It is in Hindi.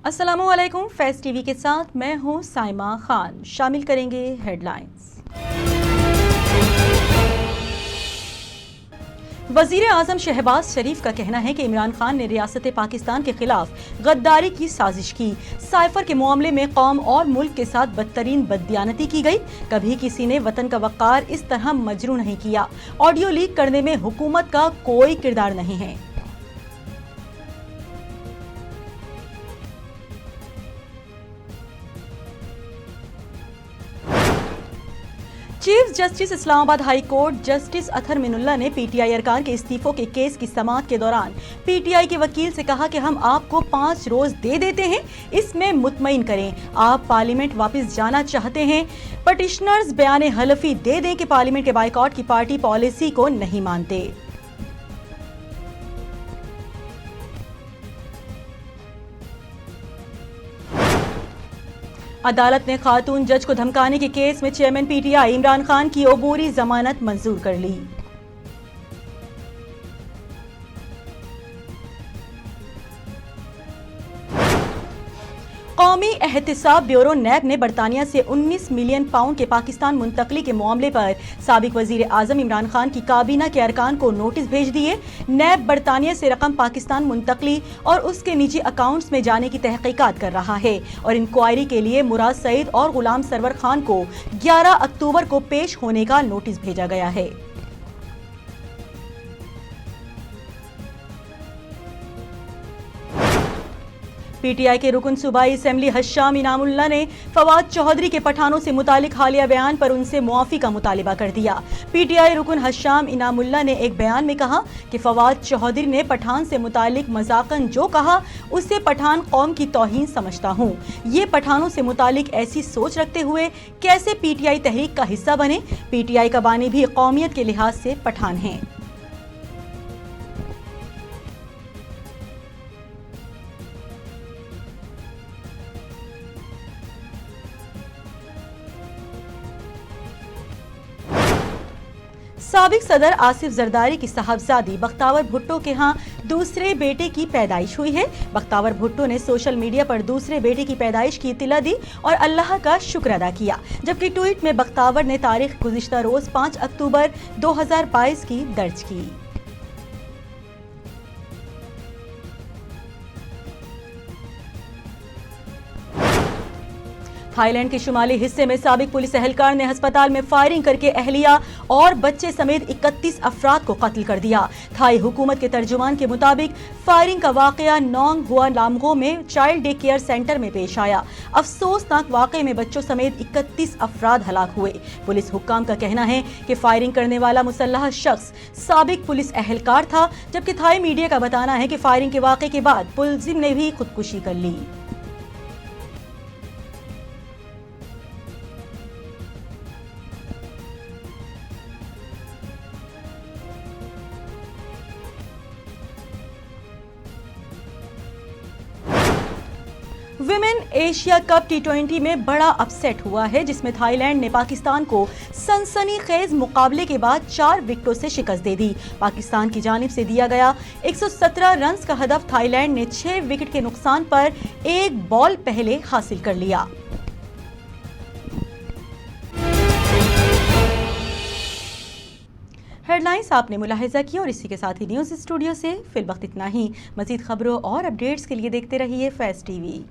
अस्सलामुअलैकुम। फैज़ टीवी के साथ मैं हूं साइमा खान। शामिल करेंगे हेडलाइंस। वज़ीर आज़म शहबाज शरीफ का कहना है कि इमरान खान ने रियासत पाकिस्तान के खिलाफ गद्दारी की साजिश की। साइफर के मामले में कौम और मुल्क के साथ बदतरीन बददियानती की गई। कभी किसी ने वतन का वक़ार इस तरह मजरू नहीं किया। ऑडियो लीक करने में हुकूमत का कोई किरदार नहीं है। Chief justice Islamabad high court justice Athar Minallah ने पीटीआई अरकान के इस्तीफों के केस की समाअत के दौरान पीटीआई के वकील से कहा कि हम आपको 5 रोज दे देते हैं, इसमें मुतमईन करें। आप पार्लियामेंट वापस जाना चाहते हैं। पटिशनर्स बयान हलफी दे दें कि पार्लियामेंट के बाइकआउट की पार्टी पॉलिसी को नहीं मानते। अदालत ने खातून जज को धमकाने के केस में चेयरमैन पीटीआई इमरान खान की अबूरी जमानत मंजूर कर ली। कौमी एहतिसाब ब्यूरो नैब ने बरतानिया से 19 मिलियन पाउंड के पाकिस्तान मुंतकली के मामले पर साबिक वजीर आजम इमरान खान की काबीना के अरकान को नोटिस भेज दिए। नैब बरतानिया से रकम पाकिस्तान मुंतकली और उसके निजी अकाउंट्स में जाने की तहकीकात कर रहा है और इंक्वायरी के लिए मुराद सईद और गुलाम सरवर खान को 11 अक्टूबर को पेश होने का नोटिस भेजा गया है। पीटीआई के रुकन सूबाई असेंबली हश्शाम इनामुल्लाह ने फवाद चौधरी के पठानों से मुतालिक हालिया बयान पर उनसे मुआफी का मुतालिबा कर दिया। पीटीआई रुकन हश्शाम इनामुल्लाह ने एक बयान में कहा कि फवाद चौधरी ने पठान से मुतालिक मजाकन जो कहा उससे पठान कौम की तौहीन समझता हूँ। ये पठानों से मुतालिक ऐसी सोच रखते हुए कैसे पीटीआई तहरीक का हिस्सा बने। पीटीआई का बानी भी कौमियत के लिहाज से पठान हैं। साबिक सदर आसिफ जरदारी की साहबजादी बख्तावर भुट्टो के यहाँ दूसरे बेटे की पैदाइश हुई है। बख्तावर भुट्टो ने सोशल मीडिया पर दूसरे बेटे की पैदाइश की इत्तला दी और अल्लाह का शुक्र अदा किया। जबकि ट्वीट में बख्तावर ने तारीख गुज़िश्ता रोज 5 अक्टूबर 2022 की दर्ज की। थाईलैंड के शुमाली हिस्से में साबिक पुलिस एहलकार ने अस्पताल में फायरिंग करके अहलिया और बच्चे समेत 31 अफराद को कत्ल कर दिया। थाई हुकूमत के तर्जुमान के मुताबिक फायरिंग का वाकया नोंग हुआ लामगो में चाइल्ड डे केयर सेंटर में पेश आया। अफसोसनाक वाकये में बच्चों समेत 31 अफराद हलाक हुए। पुलिस हुक्काम का कहना है कि फायरिंग करने वाला मुसल्लह शख्स साबिक पुलिस एहलकार था, जबकि थाई मीडिया का बताना है कि फायरिंग के वाकये के बाद मुलजिम ने भी खुदकुशी कर ली। विमेन एशिया कप T20 में बड़ा अपसेट हुआ है, जिसमें थाईलैंड ने पाकिस्तान को सनसनीखेज मुकाबले के बाद 4 विकेटों से शिकस्त दे दी। पाकिस्तान की जानिब से दिया गया 117 रन का हदफ थाईलैंड ने 6 विकेट के नुकसान पर 1 बॉल पहले हासिल कर लिया। हेडलाइंस आपने मुलाहिजा की और इसी के साथ ही न्यूज़ स्टूडियो से फिलवक्त इतना ही। मज़ीद खबरों और अपडेट्स के लिए देखते रहिए फैज़ टीवी।